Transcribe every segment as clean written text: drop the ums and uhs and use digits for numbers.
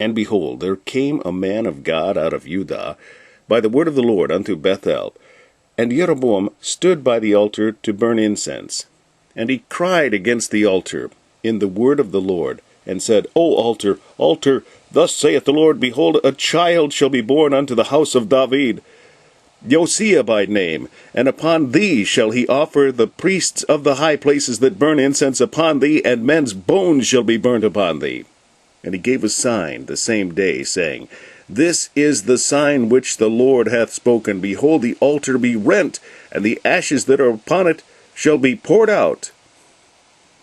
And behold, there came a man of God out of Judah by the word of the Lord unto Bethel. And Jeroboam stood by the altar to burn incense. And he cried against the altar in the word of the Lord, and said, O altar, altar, thus saith the Lord, Behold, a child shall be born unto the house of David, Josiah by name, and upon thee shall he offer the priests of the high places that burn incense upon thee, and men's bones shall be burnt upon thee. And he gave a sign the same day, saying, This is the sign which the Lord hath spoken. Behold, the altar be rent, and the ashes that are upon it shall be poured out.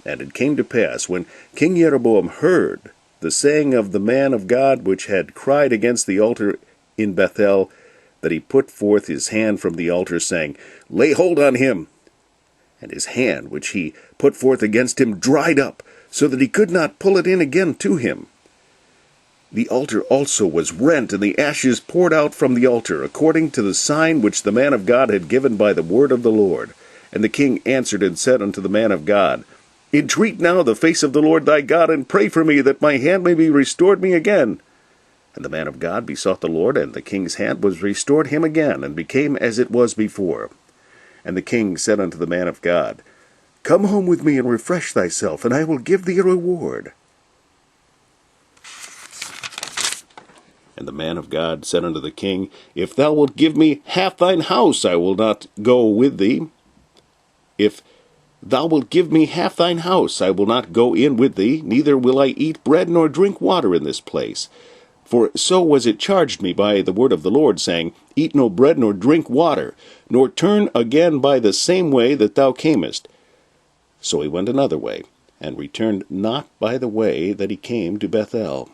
And it came to pass, when King Jeroboam heard the saying of the man of God which had cried against the altar in Bethel, that he put forth his hand from the altar, saying, Lay hold on him. And his hand which he put forth against him dried up, so that he could not pull it in again to him. The altar also was rent, and the ashes poured out from the altar, according to the sign which the man of God had given by the word of the Lord. And the king answered and said unto the man of God, Entreat now the face of the Lord thy God, and pray for me, that my hand may be restored me again. And the man of God besought the Lord, and the king's hand was restored him again, and became as it was before. And the king said unto the man of God, Come home with me, and refresh thyself, and I will give thee a reward. And the man of God said unto the king, If thou wilt give me half thine house, I will not go with thee. If thou wilt give me half thine house, I will not go in with thee, neither will I eat bread nor drink water in this place. For so was it charged me by the word of the Lord, saying, Eat no bread nor drink water, nor turn again by the same way that thou camest. So he went another way, and returned not by the way that he came to Bethel.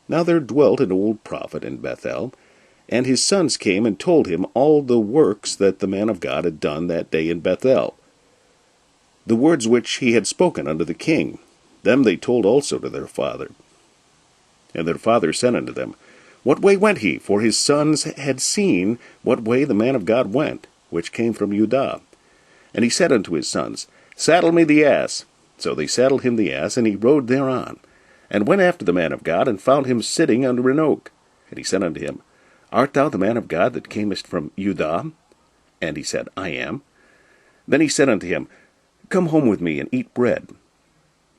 Now there dwelt an old prophet in Bethel, and his sons came and told him all the works that the man of God had done that day in Bethel, the words which he had spoken unto the king. Them they told also to their father. And their father said unto them, What way went he? For his sons had seen what way the man of God went, which came from Judah. And he said unto his sons, Saddle me the ass. So they saddled him the ass, and he rode thereon, and went after the man of God, and found him sitting under an oak. And he said unto him, Art thou the man of God that camest from Judah? And he said, I am. Then he said unto him, Come home with me, and eat bread.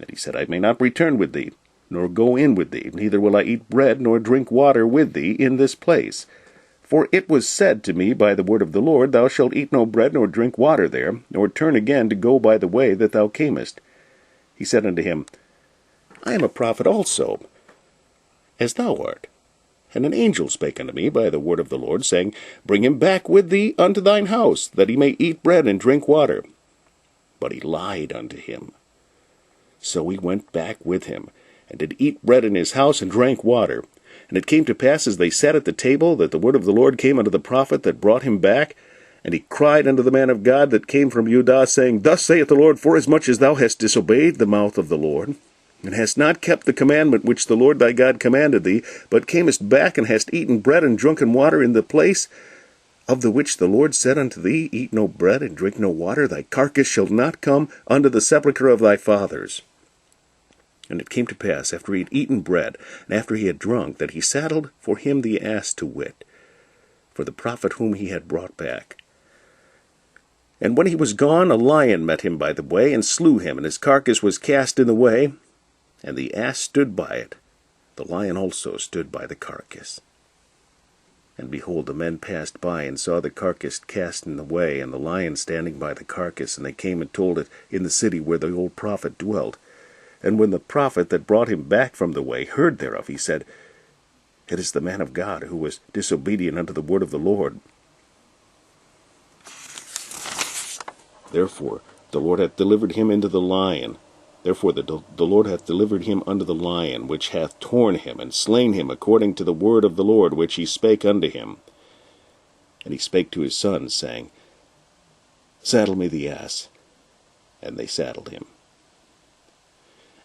And he said, I may not return with thee, nor go in with thee, neither will I eat bread nor drink water with thee in this place. For it was said to me by the word of the Lord, Thou shalt eat no bread nor drink water there, nor turn again to go by the way that thou camest. He said unto him, I am a prophet also, as thou art. And an angel spake unto me by the word of the Lord, saying, Bring him back with thee unto thine house, that he may eat bread and drink water. But he lied unto him. So he went back with him, and did eat bread in his house, and drank water. And it came to pass, as they sat at the table, that the word of the Lord came unto the prophet that brought him back. And he cried unto the man of God that came from Judah, saying, Thus saith the Lord, Forasmuch as thou hast disobeyed the mouth of the Lord, and hast not kept the commandment which the Lord thy God commanded thee, but camest back, and hast eaten bread and drunken water in the place of the which the Lord said unto thee, Eat no bread and drink no water, thy carcass shall not come unto the sepulchre of thy fathers. And it came to pass, after he had eaten bread, and after he had drunk, that he saddled for him the ass to wit, for the prophet whom he had brought back. And when he was gone, a lion met him by the way, and slew him, and his carcass was cast in the way, and the ass stood by it. The lion also stood by the carcass. And behold, the men passed by, and saw the carcass cast in the way, and the lion standing by the carcass, and they came and told it in the city where the old prophet dwelt. And when the prophet that brought him back from the way heard thereof, he said, It is the man of God who was disobedient unto the word of the Lord. Therefore the Lord hath delivered him into the lion. Therefore the Lord hath delivered him unto the lion, which hath torn him, and slain him according to the word of the Lord, which he spake unto him. And he spake to his sons, saying, Saddle me the ass. And they saddled him.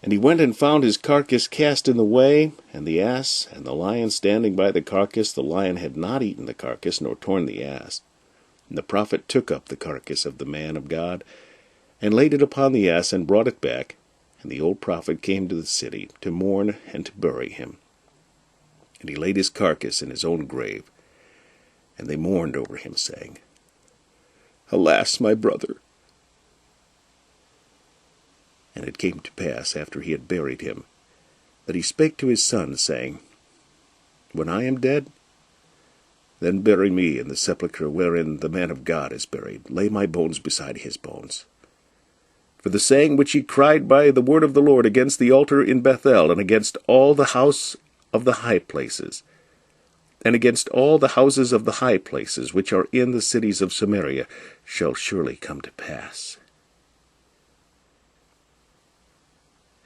And he went and found his carcass cast in the way, and the ass, and the lion standing by the carcass. The lion had not eaten the carcass, nor torn the ass. And the prophet took up the carcass of the man of God, and laid it upon the ass, and brought it back. And the old prophet came to the city to mourn and to bury him. And he laid his carcass in his own grave. And they mourned over him, saying, Alas, my brother! And it came to pass, after he had buried him, that he spake to his son, saying, When I am dead, then bury me in the sepulchre wherein the man of God is buried. Lay my bones beside his bones. For the saying which he cried by the word of the Lord against the altar in Bethel, and against all the house of the high places, and against all the houses of the high places which are in the cities of Samaria, shall surely come to pass.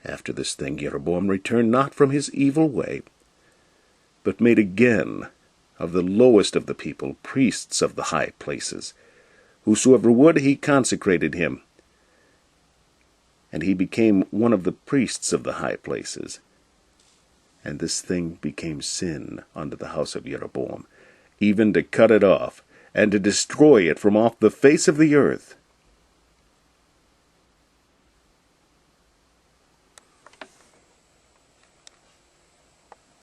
After this thing Jeroboam returned not from his evil way, but made again of the lowest of the people priests of the high places. Whosoever would, he consecrated him, and he became one of the priests of the high places. And this thing became sin unto the house of Jeroboam, even to cut it off, and to destroy it from off the face of the earth.